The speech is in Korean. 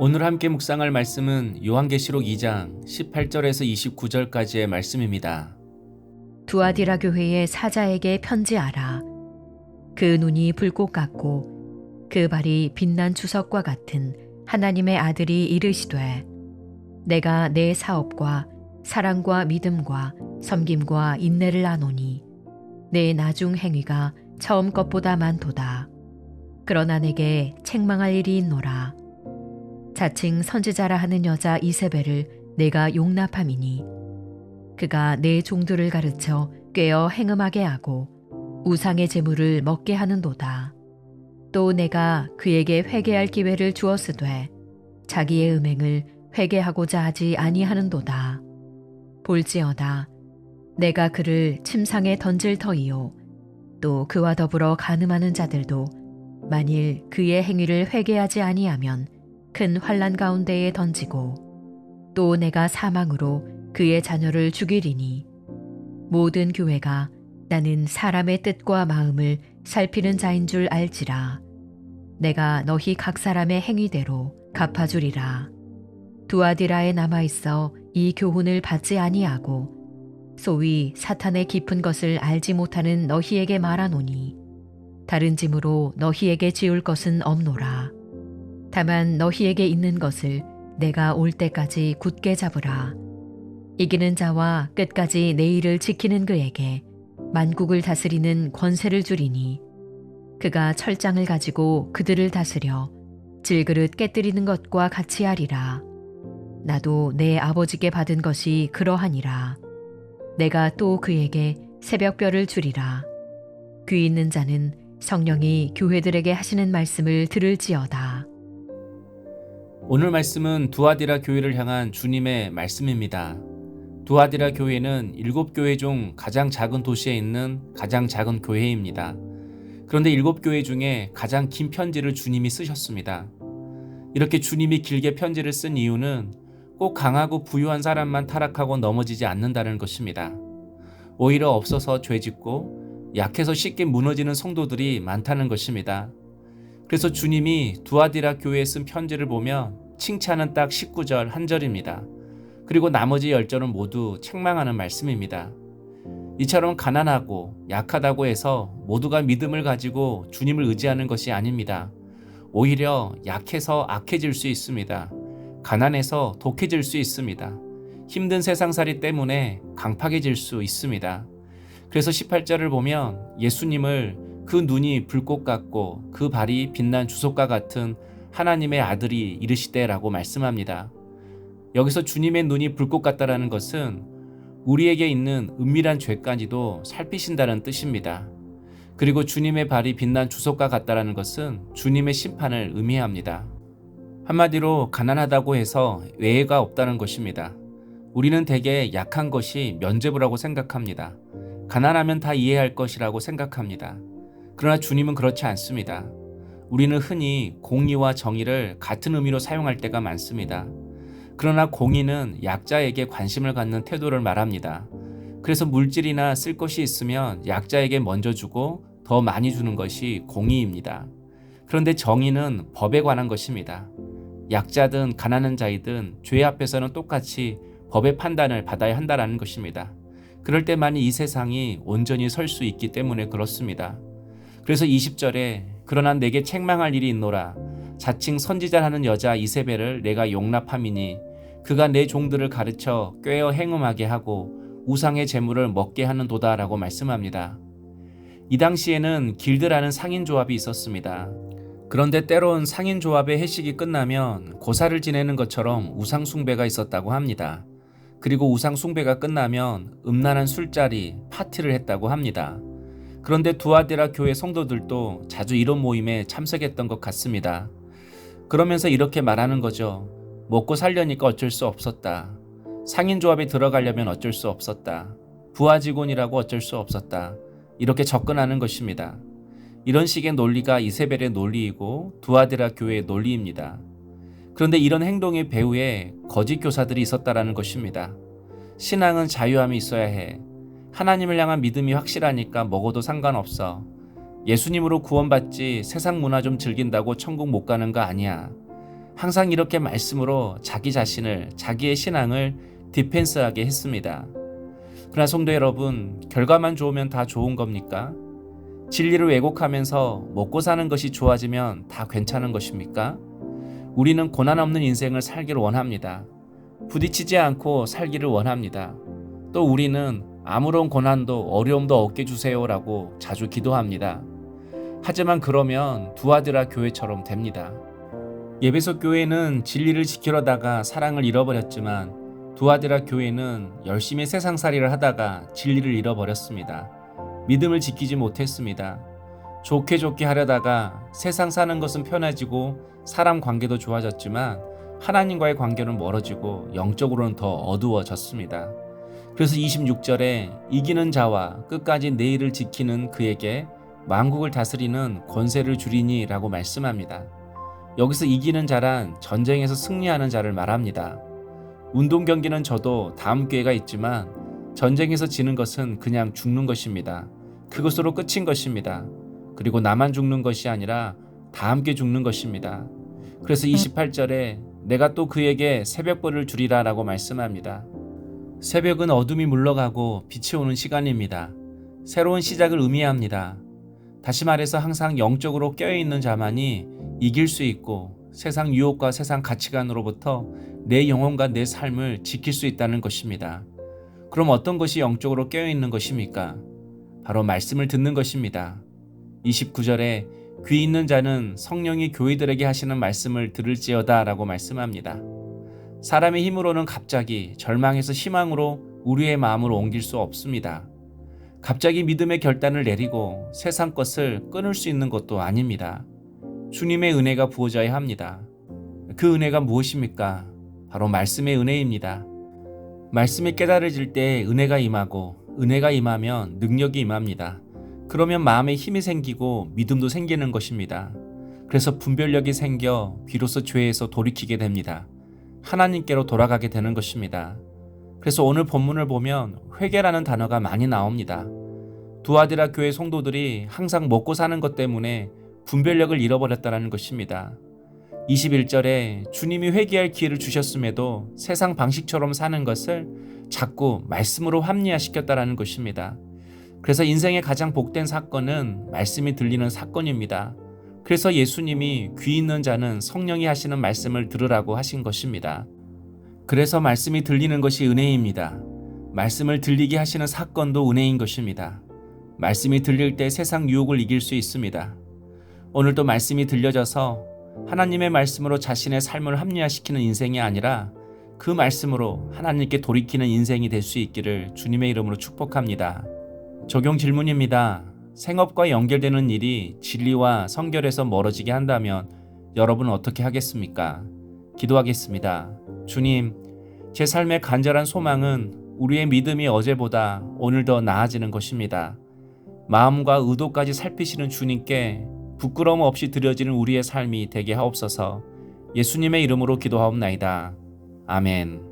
오늘 함께 묵상할 말씀은 요한계시록 2장 18절에서 29절까지의 말씀입니다. 두아디라 교회의 사자에게 편지하라. 그 눈이 불꽃 같고 그 발이 빛난 주석과 같은 하나님의 아들이 이르시되, 내가 내 사업과 사랑과 믿음과 섬김과 인내를 아노니 내 나중 행위가 처음 것보다 많도다. 그러나 내게 책망할 일이 있노라. 자칭 선지자라 하는 여자 이세벨을 내가 용납함이니 그가 내 종들을 가르쳐 꾀어 행음하게 하고 우상의 제물을 먹게 하는도다. 또 내가 그에게 회개할 기회를 주었으되 자기의 음행을 회개하고자 하지 아니하는도다. 볼지어다, 내가 그를 침상에 던질 터이요 또 그와 더불어 간음하는 자들도 만일 그의 행위를 회개하지 아니하면 큰 환난 가운데에 던지고, 또 내가 사망으로 그의 자녀를 죽이리니 모든 교회가 나는 사람의 뜻과 마음을 살피는 자인 줄 알지라. 내가 너희 각 사람의 행위대로 갚아주리라. 두아디라에 남아있어 이 교훈을 받지 아니하고 소위 사탄의 깊은 것을 알지 못하는 너희에게 말하노니 다른 짐으로 너희에게 지울 것은 없노라. 다만 너희에게 있는 것을 내가 올 때까지 굳게 잡으라. 이기는 자와 끝까지 내 일을 지키는 그에게 만국을 다스리는 권세를 주리니 그가 철장을 가지고 그들을 다스려 질그릇 깨뜨리는 것과 같이 하리라. 나도 내 아버지께 받은 것이 그러하니라. 내가 또 그에게 새벽별을 주리라. 귀 있는 자는 성령이 교회들에게 하시는 말씀을 들을지어다. 오늘 말씀은 두아디라 교회를 향한 주님의 말씀입니다. 두아디라 교회는 7교회 중 가장 작은 도시에 있는 가장 작은 교회입니다. 그런데 7교회 중에 가장 긴 편지를 주님이 쓰셨습니다. 이렇게 주님이 길게 편지를 쓴 이유는 꼭 강하고 부유한 사람만 타락하고 넘어지지 않는다는 것입니다. 오히려 없어서 죄짓고 약해서 쉽게 무너지는 성도들이 많다는 것입니다. 그래서 주님이 두아디라 교회에 쓴 편지를 보면 칭찬은 딱 19절 한 절입니다. 그리고 나머지 10절은 모두 책망하는 말씀입니다. 이처럼 가난하고 약하다고 해서 모두가 믿음을 가지고 주님을 의지하는 것이 아닙니다. 오히려 약해서 악해질 수 있습니다. 가난해서 독해질 수 있습니다. 힘든 세상살이 때문에 강팍해질 수 있습니다. 그래서 18절을 보면 예수님을 그 눈이 불꽃 같고 그 발이 빛난 주석과 같은 하나님의 아들이 이르시되라고 말씀합니다. 여기서 주님의 눈이 불꽃 같다라는 것은 우리에게 있는 은밀한 죄까지도 살피신다는 뜻입니다. 그리고 주님의 발이 빛난 주석과 같다라는 것은 주님의 심판을 의미합니다. 한마디로 가난하다고 해서 외해가 없다는 것입니다. 우리는 대개 약한 것이 면죄부라고 생각합니다. 가난하면 다 이해할 것이라고 생각합니다. 그러나 주님은 그렇지 않습니다. 우리는 흔히 공의와 정의를 같은 의미로 사용할 때가 많습니다. 그러나 공의는 약자에게 관심을 갖는 태도를 말합니다. 그래서 물질이나 쓸 것이 있으면 약자에게 먼저 주고 더 많이 주는 것이 공의입니다. 그런데 정의는 법에 관한 것입니다. 약자든 가난한 자이든 죄 앞에서는 똑같이 법의 판단을 받아야 한다는 것입니다. 그럴 때만이 이 세상이 온전히 설 수 있기 때문에 그렇습니다. 그래서 20절에 그러나 내게 책망할 일이 있노라. 자칭 선지자라는 여자 이세벨을 내가 용납함이니 그가 내 종들을 가르쳐 꾀어 행음하게 하고 우상의 제물을 먹게 하는도다 라고 말씀합니다. 이 당시에는 길드라는 상인조합이 있었습니다. 그런데 때론 상인조합의 회식이 끝나면 고사를 지내는 것처럼 우상숭배가 있었다고 합니다. 그리고 우상숭배가 끝나면 음란한 술자리, 파티를 했다고 합니다. 그런데 두아디라 교회 성도들도 자주 이런 모임에 참석했던 것 같습니다. 그러면서 이렇게 말하는 거죠. 먹고 살려니까 어쩔 수 없었다. 상인조합에 들어가려면 어쩔 수 없었다. 부하 직원이라고 어쩔 수 없었다. 이렇게 접근하는 것입니다. 이런 식의 논리가 이세벨의 논리이고 두아디라 교회의 논리입니다. 그런데 이런 행동의 배후에 거짓 교사들이 있었다라는 것입니다. 신앙은 자유함이 있어야 해. 하나님을 향한 믿음이 확실하니까 먹어도 상관없어. 예수님으로 구원받지 세상 문화 좀 즐긴다고 천국 못 가는 거 아니야. 항상 이렇게 말씀으로 자기 자신을, 자기의 신앙을 디펜스하게 했습니다. 그러나 성도 여러분, 결과만 좋으면 다 좋은 겁니까? 진리를 왜곡하면서 먹고 사는 것이 좋아지면 다 괜찮은 것입니까? 우리는 고난 없는 인생을 살기를 원합니다. 부딪히지 않고 살기를 원합니다. 또 우리는 아무런 고난도 어려움도 없게 주세요라고 자주 기도합니다. 하지만 그러면 두아디라 교회처럼 됩니다. 예배소 교회는 진리를 지키려다가 사랑을 잃어버렸지만 두아디라 교회는 열심히 세상살이를 하다가 진리를 잃어버렸습니다. 믿음을 지키지 못했습니다. 좋게 하려다가 세상 사는 것은 편해지고 사람 관계도 좋아졌지만 하나님과의 관계는 멀어지고 영적으로는 더 어두워졌습니다. 그래서 26절에 이기는 자와 끝까지 내 일을 지키는 그에게 만국을 다스리는 권세를 주리니 라고 말씀합니다. 여기서 이기는 자란 전쟁에서 승리하는 자를 말합니다. 운동 경기는 저도 다음 기회가 있지만 전쟁에서 지는 것은 그냥 죽는 것입니다. 그것으로 끝인 것입니다. 그리고 나만 죽는 것이 아니라 다 함께 죽는 것입니다. 그래서 28절에 내가 또 그에게 새벽벌을 주리라 라고 말씀합니다. 새벽은 어둠이 물러가고 빛이 오는 시간입니다. 새로운 시작을 의미합니다. 다시 말해서 항상 영적으로 깨어있는 자만이 이길 수 있고 세상 유혹과 세상 가치관으로부터 내 영혼과 내 삶을 지킬 수 있다는 것입니다. 그럼 어떤 것이 영적으로 깨어있는 것입니까? 바로 말씀을 듣는 것입니다. 29절에 귀 있는 자는 성령이 교회들에게 하시는 말씀을 들을지어다 라고 말씀합니다. 사람의 힘으로는 갑자기 절망에서 희망으로 우리의 마음을 옮길 수 없습니다. 갑자기 믿음의 결단을 내리고 세상 것을 끊을 수 있는 것도 아닙니다. 주님의 은혜가 부어져야 합니다. 그 은혜가 무엇입니까? 바로 말씀의 은혜입니다. 말씀이 깨달아질 때 은혜가 임하고 은혜가 임하면 능력이 임합니다. 그러면 마음에 힘이 생기고 믿음도 생기는 것입니다. 그래서 분별력이 생겨 비로소 죄에서 돌이키게 됩니다. 하나님께로 돌아가게 되는 것입니다. 그래서 오늘 본문을 보면 회개라는 단어가 많이 나옵니다. 두아디라 교회 성도들이 항상 먹고 사는 것 때문에 분별력을 잃어버렸다는 것입니다. 21절에 주님이 회개할 기회를 주셨음에도 세상 방식처럼 사는 것을 자꾸 말씀으로 합리화시켰다는 것입니다. 그래서 인생의 가장 복된 사건은 말씀이 들리는 사건입니다. 그래서 예수님이 귀 있는 자는 성령이 하시는 말씀을 들으라고 하신 것입니다. 그래서 말씀이 들리는 것이 은혜입니다. 말씀을 들리게 하시는 사건도 은혜인 것입니다. 말씀이 들릴 때 세상 유혹을 이길 수 있습니다. 오늘도 말씀이 들려져서 하나님의 말씀으로 자신의 삶을 합리화시키는 인생이 아니라 그 말씀으로 하나님께 돌이키는 인생이 될 수 있기를 주님의 이름으로 축복합니다. 적용 질문입니다. 생업과 연결되는 일이 진리와 성결에서 멀어지게 한다면 여러분은 어떻게 하겠습니까? 기도하겠습니다. 주님, 제 삶의 간절한 소망은 우리의 믿음이 어제보다 오늘 더 나아지는 것입니다. 마음과 의도까지 살피시는 주님께 부끄러움 없이 드려지는 우리의 삶이 되게 하옵소서. 예수님의 이름으로 기도하옵나이다. 아멘.